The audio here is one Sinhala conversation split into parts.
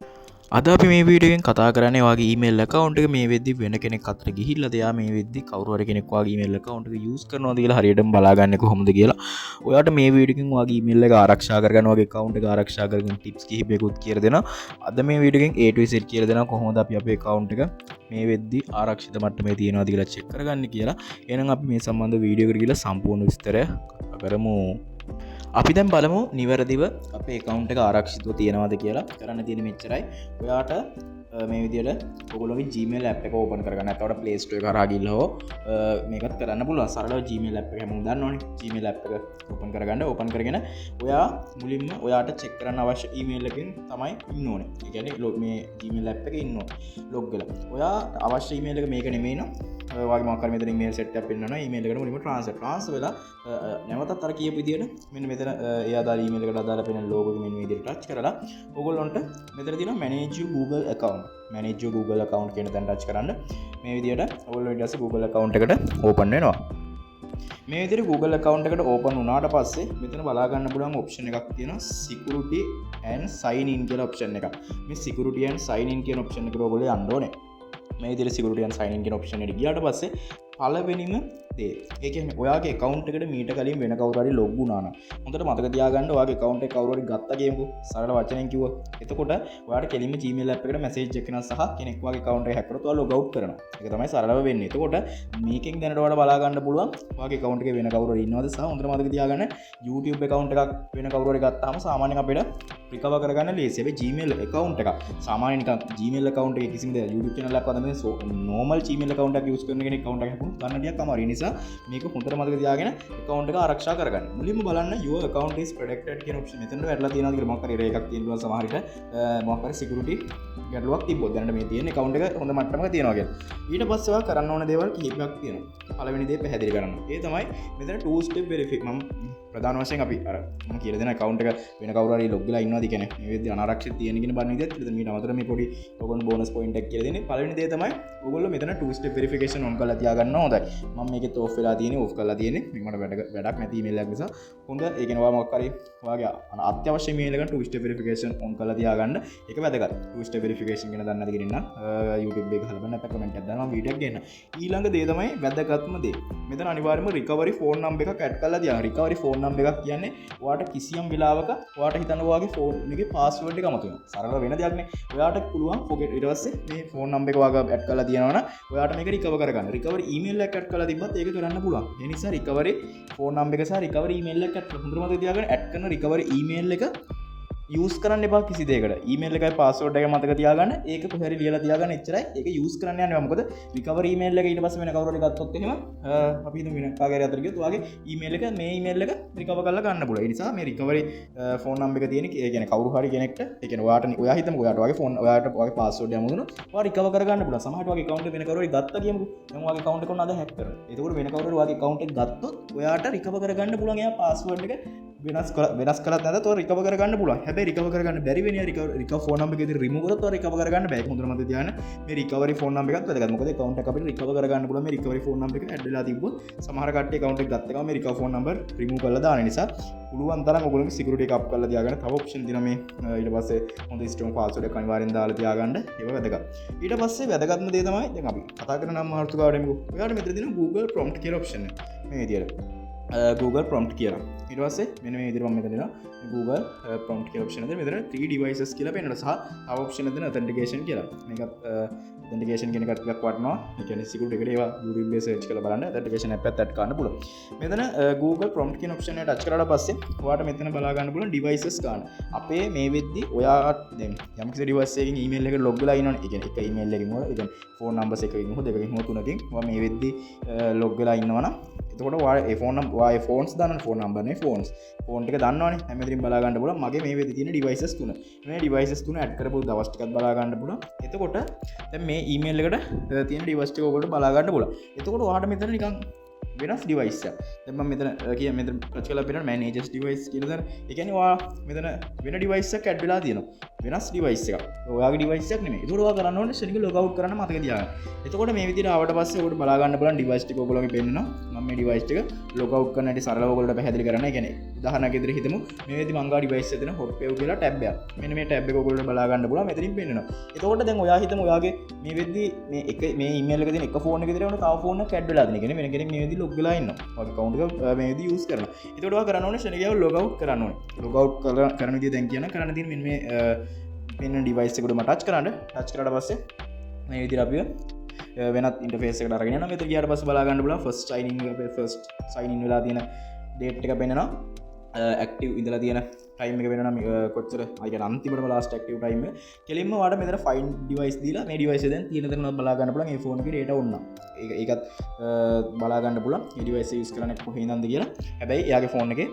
අද අපි මේ වීඩියෝෙන් කතා කරන්නේ වගේ ඊමේල් account එක මේ වෙද්දි වෙන කෙනෙක් අතට ගිහිල්ලාද එයා මේ වෙද්දි කවුරු හරි කෙනෙක් වගේ ඊමේල් account එක use කරනවද කියලා හරියටම බලාගන්නේ කොහොමද කියලා. ඔයාලට මේ වීඩියෝ එකෙන් වගේ ඊමේල් එක ආරක්ෂා කරගන්න වගේ account එක ආරක්ෂා කරගන්න tips කිහිපයකුත් කියලා දෙනවා. අද මේ වීඩියෝ එකෙන් A to Z කියලා දෙනවා කොහොමද අපි අපේ account එක මේ වෙද්දි ආරක්ෂිත මට්ටමේ තියෙනවද කියලා check කරගන්න කියලා. එහෙනම් අපි මේ සම්බන්ධ වීඩියෝ එකට ගිහලා සම්පූර්ණ විස්තරය කරමු. අපි දැන් බලමු නිවැරදිව අපේ account එක ආරක්ෂිතව තියෙනවද කියලා. කරන්න තියෙන මෙච්චරයි. ඔයාට මේ විදිහට ඔයගොල්ලෝගේ Gmail app එක open කරගන්න. එතකොට Play Store එක කරා ගිහලා හෝ මේකත් කරන්න පුළුවන්. සරලව Gmail app එක හැමෝම දන්නවනේ. Gmail app එක open කරගන්න. open කරගෙන ඔයා මුලින්ම ඔයාට check කරන්න අවශ්‍ය email එකකින් තමයි ඉන්න ඕනේ. ඒ කියන්නේ මේ Gmail app එකේ ඉන්න ඕනේ. log වෙලා. ඔයා අවශ්‍ය email එක මේක නෙමෙයි නම් ඔයාගේ මොකක් හරි මෙතන email set එකක් පෙන්නනවා. email එකට මුලින්ම transfer වෙලා නැවතත් අර කියපු විදිහට මෙන්න මෙතන ඒ ආදාළ email එකට අදාළ පෙනෙන logo එක මෙන්න මේ විදිහට touch කරලා ඔයගොල්ලන්ට මෙතන තියෙනවා manage your Google account. manage your Google account කියන තැන touch කරන්න. මේ විදිහට ඔයගොල්ලෝ ඊට පස්සේ Google account එකට open වෙනවා. මේ විදිහට Google account එකට open වුණාට පස්සේ මෙතන බලා ගන්න පුළුවන් option එකක් තියෙනවා security and sign in කියලා option එකක්. මේ security and sign in කියන option එකට ඔයගොල්ලෝ යන්න ඕනේ. මේ විදිහට security and sign in කියන option එකට ගියාට පස්සේ පළවෙනිම දේ ඒ කියන්නේ ඔයාගේ account එකට මීට කලින් වෙන කවුරු හරි log වුණා නම් හොඳට මතක තියාගන්න ඔයාගේ account එක කවුරු හරි ගත්තා කියමුකෝ සරල වචනෙන් කිව්වා. එතකොට ඔයාට කෙලින්ම Gmail app එකට message එක එනවා සහ කෙනෙක් ඔයාගේ account එක hack කරොත් ඔයා log out කරනවා. ඒක තමයි සරලව වෙන්නේ. එතකොට මේකෙන් දැනට ඔයාලා බලා ගන්න පුළුවන් ඔයාගේ account එකේ වෙන කවුරු හරි ඉන්නවද සහ හොඳට මතක තියාගන්න YouTube account එකක් වෙන කවුරු හරි ගත්තාම සාමාන්‍යයෙන් අපිට recover කරගන්න ලේසියි. හැබැයි Gmail account එක සාමාන්‍යයෙන් නිකන් Gmail account එකේ කිසිම දෙයක් YouTube channel එකක් වදින normal Gmail account එකක් use කරන කෙනෙක් account එකක් හැපුණොත් ගන්න ටිකක් අමාරුයි. නිසා මේක හොඳට මතක තියාගෙන account එක ආරක්ෂා කරගන්න. මුලින්ම බලන්න your account is protected කියන option මෙතනට වැටලා තියෙනවද කියලා මොකක් හරි error එකක් තියෙනවා සමහර විට මොකක් හරි security ගැටලුවක් තිබ්බොත් දැනට මේ තියෙන account එක හොඳ මට්ටමක තියෙනවා කියලා. ඊට පස්සේ ඔයා කරන්න ඕන දේවල් කිහිපයක් තියෙනවා. පළවෙනි දේ පැහැදිලි කරන්න. ඒ තමයි මෙතන two step verification මම ප්‍රධාන වශයෙන් අපි අර මම කියලා දෙන account එක වෙන කවුරු හරි log වෙලා ඉන්නවද කියන්නේ මේ විදිහට අනාරක්ෂිත තියෙන කියන බලන විදිහට ඉතින් මීට අමතරව මේ පොඩි ඔයගොල්ලෝ බෝනස් පොයින්ට් එකක් කියලා දෙන්නේ. පළවෙනි දේ තමයි ඔයගොල්ලෝ මෙතන two step verification on කරලා තියාගන්න හොඳයි. මම මේකෙත් off වෙලා තියෙන්නේ off කරලා තියෙන්නේ. මේක මට වැඩක් නැති email එකක් නිසා. හොඳ ඒ කියන්නේ ඔයා මොකක් හරි ඔයාගේ අත්‍යවශ්‍ය email එකකට two step verification on කරලා තියාගන්න. ඒක වැදගත්. two step verification ගැන දන්නේ නැති කෙනෙක් නම් YouTube එක ගහලා බලන්න අපේ comment එකක් දානවා වීඩියෝ එකක් ගන්න. ඊළඟ දේ තමයි වැදගත්ම දේ. මෙතන අනිවාර්යයෙන්ම recovery phone number එකක් add කරලා තියාගන්න. recovery phone number එකක් කියන්නේ ඔයාට කිසියම් වෙලාවක ඔයාට හිතන්න ඔයාගේ ෆෝන් එකේ පාස්වර්ඩ් එක අමතක වෙනවා. සරල වෙන දෙයක් නේ. ඔයාට පුළුවන් forget ඊට පස්සේ මේ ෆෝන් නම්බර් එක ඔයාලා ඇඩ් කරලා තියෙනවනම් ඔයාට මේක recover කරගන්න. recovery email එකක් ඇඩ් කරලා තිබ්බත් ඒක කරන්න පුළුවන්. ඒ නිසා recovery ෆෝන් නම්බර් එක සහ recovery email එකක් ඇඩ් හොඳට මතක තියාගන්න. ඇඩ් කරන recovery email එක use කරන්න එපා කිසි දෙයකට. email එකයි password එක මතක තියාගන්න. ඒක කොහේ හරි ලියලා තියාගන්න එච්චරයි. ඒක use කරන්න යන්නේ මොකද recovery email එක ඊට පස්සේ වෙන කවුරු හරි ගත්තොත් එහෙම අපි හිතමු වෙන කාගේ හරි අතට ගියොත් ඔයාගේ email එක මේ email එක recover කරලා ගන්න පුළුවන්. ඒ නිසා මේ recovery phone number එක තියෙන ඒ කියන්නේ කවුරු හරි කෙනෙක්ට ඒ කියන්නේ ඔයා හිතමු ඔයාට ඔයාගේ phone ඔයාට ඔයාගේ password එක යමුදුනොත් ඔයා recover කරගන්න පුළුවන්. සමහරවිට ඔයාගේ account එක වෙන කවුරු හරි ගත්තා කියමුකෝ. දැන් ඔයාගේ account එක උනාද hack කරලා. ඒකෝර වෙන කවුරු හරි ඔයාගේ account එක ගත්තොත් ඔයාට recover කරගන්න පුළුවන් එයා password එක වෙනස් කරත් නැත තෝ recover කරගන්න පුළුවන්. හැබැයි recover කරගන්න බැරි වෙන්නේ recover phone number එක ඉතින් remove කරොත් තෝ recover කරගන්න බෑ. ඒක හොඳට මතක තියාගන්න. මේ recovery phone number එකත් වැදගත්. මොකද account එක අපිට recover කරගන්න පුළුවන් මේ recovery phone number එක add වෙලා තිබ්බොත් සමහර කට්ටිය account එක ගත්ත ගමන් මේ recover phone number remove කරලා දාන නිසා පුළුවන් තරම් ඔයගොල්ලෝගේ security එක up කරලා තියාගන්න. තව option දිනවා මේ ඊට පස්සේ හොඳ strong password එක අනිවාර්යෙන් දාලා තියාගන්න. ඒක වැදගත්. ඊට පස්සේ වැදගත්ම දේ තමයි දැන් අපි කතා කරන නම් මාතෘකාවට එමුකෝ. ඔයාලට මෙතන දෙන Google prompt කියලා option එක. මේ විදියට Google prompt කියලා. ඊට පස්සේ මෙන්න මේ විදිහට මම මෙතන දෙනවා Google prompt කියලා option එක. මෙතන 3 devices කියලා පෙන්නනවා සහ තව option එක දෙන authentication කියලා. මේකත් authentication කියන එකට ටිකක් වටනවා. ඒ කියන්නේ security එකට ඒවා YouTube එකේ search කරලා බලන්න authentication app එකත් add කරන්න පුළුවන්. මෙතන Google prompt කියන option එක touch කරාට පස්සේ ඔයාට මෙතන බලා ගන්න පුළුවන් devices ගන්න. අපේ මේ වෙද්දි ඔයා දැන් යම් කිසි device එකකින් email එකට log වෙලා ඉන්නවනේ. ඒ කියන්නේ එක email එකකින් හෝ ඒ කියන්නේ phone numbers එකකින් හෝ දෙකකින් හෝ තුනකින් ඔයා මේ වෙද්දි log වෙලා ඉන්නවනම් එතකොට ඔයාගේ phone number ඔයාගේ phones දාන්න phone number නේ phones phone ටික දන්නවනේ හැමදේම බලා ගන්න පුළුවන් මගේ මේ වෙද්දි තියෙන devices තුන මේ devices තුන add කරපු දවස් ටිකක් බලා ගන්න පුළුවන් එතකොට දැන් මේ email එකට තියෙන device ටික ඔයගොල්ලෝ බලා ගන්න පුළුවන් එතකොට ඔයාට මෙතන නිකන් වෙනස් ඩිවයිස් එක. දැන් මම මෙතන කිය මෙතන ටච් කරලා බලන්න මැනේජර්ස් ඩිවයිස් කියලා දාන. ඒ කියන්නේ ඔයා මෙතන වෙන ඩිවයිස් එකක් ඇඩ් වෙලා තියෙනවා. වෙනස් ඩිවයිස් එකක්. ඔයාගේ ඩිවයිස් එකක් නෙමෙයි. ඒක ඔයා කරන්න ඕනේ ශනික ලොග් අවුට් කරන්න මතක තියාගන්න. එතකොට මේ විදිහට ආවට පස්සේ ඔයාලට බලා ගන්න පුළුවන් ඩිවයිස් ටික ඔයගොල්ලෝගේ පෙන්නනවා. මම මේ ඩිවයිස් එක ලොග් අවුට් කරන්න හැටි සරලව ඔයගොල්ලන්ට පැහැදිලි කරන්න. ඒ කියන්නේ උදාහරණයක් විදිහට හිතමු මේ වෙද්දි මං ගා ඩිවයිස් එකේ තියෙන හොට්පේව් කියලා ටැබ් එකක්. මෙන්න මේ ටැබ් එක ඔයගොල්ලන්ට බලා ගන්න පුළුවන්. මෙතනින් පෙන්නනවා. එතකොට දැන් ඔයා හිතමු ඔයාගේ මේ වෙද්දි මේ එක මේ ඊමේල් එකේ තියෙන එක ෆෝන් එකේ තියෙන තව ෆෝන් එකක් ඇඩ් වෙලා තියෙන. කියන්නේ වෙන කෙනෙක් මේ වෙද්දි ලොග් වෙලා ඉන්නවා. ඔයාගේ account එක මේ වෙද්දි යූස් කරනවා. එතකොට ඔයා කරන්න ඕනේ ශනිකව ලොග් අවුට් කරන්න ඕනේ. ලොග් අවුට් කරන විදිහ දැන් කියන කරන්න තියෙන මෙන්න මේ වෙන ඩිවයිස් එකට මම ටච් කරාට පස්සේ මේ විදිහට අපි වෙනත් ඉන්ටර්ෆේස් එකකට අරගෙන යනවා. මෙතන ගියාට පස්සේ බලා ගන්න පුළුවන් ෆස්ට් සයින් ඉන් වෙලා තියෙන ඩේට් එක පෙන්නනවා. ඇක්ටිව් ඉඳලා තියෙන ටයිම් එක වෙනවා කොච්චර අය කියන්නේ අන්තිමටම ලාස්ට් ඇක්ටිව් ටයිම් එක. කෙලින්ම ඔයාලට මෙතන ෆයින් ඩිවයිස් දීලා මේ ඩිවයිස් එක දැන් තියෙන තැන බලා ගන්න පුළුවන්. මේ ෆෝන් එකේ data ඕන නම් ඒකත් බලා ගන්න පුළුවන්. මේ ඩිවයිස් එක යූස් කරන්නේ කොහේ ඉඳන්ද කියලා. හැබැයි එයාගේ ෆෝන් එකේ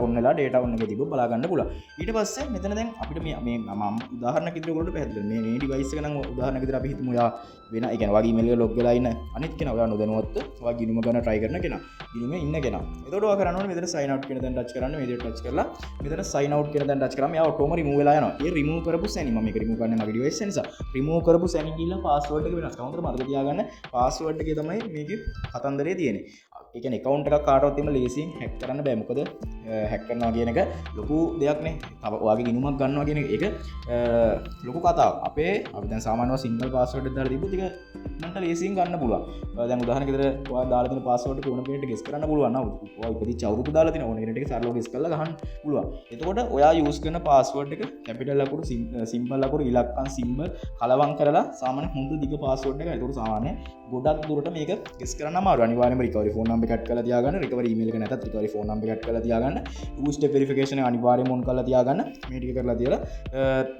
ඔන් වෙලා data ඔන් එකේ තිබ්බ බලා ගන්න පුළුවන්. ඊට පස්සේ මෙතන දැන් අපිට මේ මම උදාහරණයක් විදිහට ඔයගොල්ලෝ පැහැදිලි කරනවා. මේ ඩිවයිස් එක නම් උදාහරණයක් විදිහට අපි හිතමු ඔයා වෙන ඒ කියන්නේ ඔයාගේ ඊමේල් එක ලොග් වෙලා ඉන්න අනිත් කෙනා ඔයා නොදැනුවත්ව ඔයා ගිණුම ගන්න try කරන කෙනා. ගිණුමේ ඉන්න කෙනා. එතකොට ඔයා කරන්න ඕනේ මෙතන sign out කියන තැන touch කරන්න. මේ විදිහට touch කරලා මෙතන sign out කියන තැන touch කරාම එයා ඔටෝම remove වෙලා යනවා. ඒ remove කරපු සැනින් මම මේක remove කරන්නේ මගේ device එක නිසා. remove කරපු සැනින් ගිහිල්ලා password එක වෙනස් කරනවා. මතක තියාගන්න password එකේ තමයි මේකේ කතන්දරේ තියෙන්නේ. ඒ කියන්නේ account එකක් කාටවත් එන්න ලේසියෙන් hack කරන්න බෑ. මොකද hack කරනවා කියන එක ලොකු දෙයක් නේ. තව ඔයාගේ ගිණුමක් ගන්නවා කියන එක ලොකු කතාවක්. අපි දැන් සාමාන්‍යව single password එක දාලා තිබ්බොත් ඒක මන්ට ලේසියෙන් ගන්න පුළුවන්. දැන් උදාහරණයක් විදිහට ඔයා දාලා තියෙන password එක ඕන කෙනෙක්ට guess කරන්න පුළුවන් නේද? ඔයා ඉපදිච්ච අවුරුදු දාලා තියෙන ඕන කෙනෙක්ට සරලව guess කරලා ගහන්න පුළුවන්. එතකොට ඔයා use කරන password එක capital අකුරු simple අකුරු ඉලක්කම් symbol කලවම් කරලා සාමාන්‍ය හොඳ දිග password එක. ඒක සාමාන්‍ය ගොඩක් දුරට මේක guess කරන්න අමාරුයි. අනිවාර්යයෙන්ම recovery phone number එක add කරලා තියාගන්න. recovery email එක නැතත් recovery phone number එක add කරලා තියාගන්න. two step verification එක අනිවාර්යයෙන්ම on කරලා තියාගන්න. මේ ටික කරලා තියලා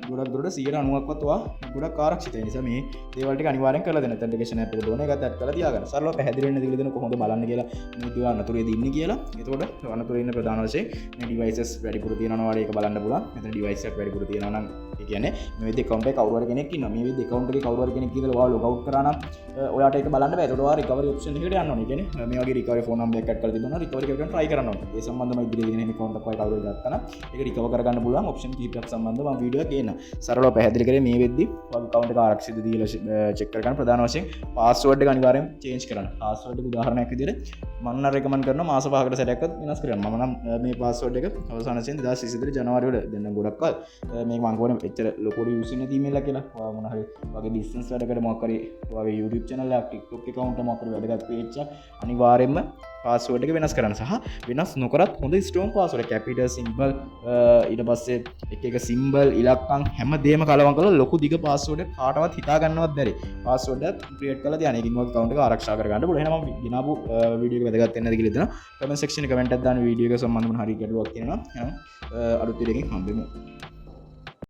ගොඩක් දුරට 190ක්වත් ඔයා ගොඩක් ආරක්ෂිතයි. නිසා මේ දේවල් ටික අනිවාර්යෙන් කරලා දෙන්න. authentication app එක දෝන එකත් add කරලා තියාගන්න. සරලව පැහැදිලි වෙන්න දෙන්න දෙන කොහොමද බලන්න කියලා මේ විදිය අනතුරේදී ඉන්නේ කියලා. එතකොට අනතුරේ ඉන්න ප්‍රධාන වශයෙන් මේ devices වැඩිපුර තියෙනවා වගේ එක බලන්න පුළුවන්. මෙතන device එකක් වැඩිපුර තියෙනවා නම් ඒ කියන්නේ මේ විදිහේ account එකේ කවුරු හරි කෙනෙක් ඉන්නවා. මේ විදිහේ account එකේ කවුරු හරි කෙනෙක් ඉඳලා ඔයා log out කරා නම් ඔයාට ඒක බලන්න බෑ. එතකොට ඔයා recovery option එකට යන්න ඕනේ. කියන්නේ මේ වගේ recovery phone number එකක් add කරලා තිබුණා නම් recovery කරගන්න try කරන්න ඕනේ. ඒ සම්බන්ධව ඉදිරියට ගෙන account එකක් කවුරු හරි ගත්තා නම් ඒක recover කරගන්න පුළුවන් option කීපයක් සම්බන්ධව මම වීඩියෝ එකක් ගේනවා. සරලව පැහැදිලි කරේ මේ වෙද්දි ඔයාගේ account එක ආරක්ෂිතද කියලා check කරගන්න ප්‍රධාන වශයෙන් password එක අනිවාර්යෙන් change කරන්න. password එක උදාහරණයක් විදිහට මම නම් recommend කරනවා මාස 5කට සැරයක්වත් වෙනස් කරන්න. මම නම් මේ password එක අවසාන වශයෙන් 2022 ජනවාරි වල දැන් නම් ගොඩක් කල් මේක මම ගෝනේ එච්චර ලොකු use වෙන email එකක් කියලා. ඔයා මොන හරි වගේ business වැඩකට මොකක් හරි ඔයාගේ YouTube channel එකක් TikTok account එක මොකක් හරි වැඩගත් page එකක් අනිවාර්යෙන්ම password එක වෙනස් කරන්න සහ වෙනස් නොකරත් හොඳ strong password capital symbol ඊට පස්සේ එක symbol ඉලක්කම් හැමදේම කලවම් කරලා ලොකු දිග password එක කාටවත් හිතා ගන්නවත් බැරි password එක create කරලා තියන. ඒකින් ඔයාගේ account එක ආරක්ෂා කරගන්න පුළුවන්. එහෙනම් මම ගෙනාවු වීඩියෝ එක වැදගත් වෙන්නද කියලා හිතනවා. comment section එකේ comment එකක් දාන්න වීඩියෝ එක සම්බන්ධව හරි ගැටලුවක් තියෙනවා. එහෙනම් අලුත් වීඩියෝ එකකින් හම්බෙමු.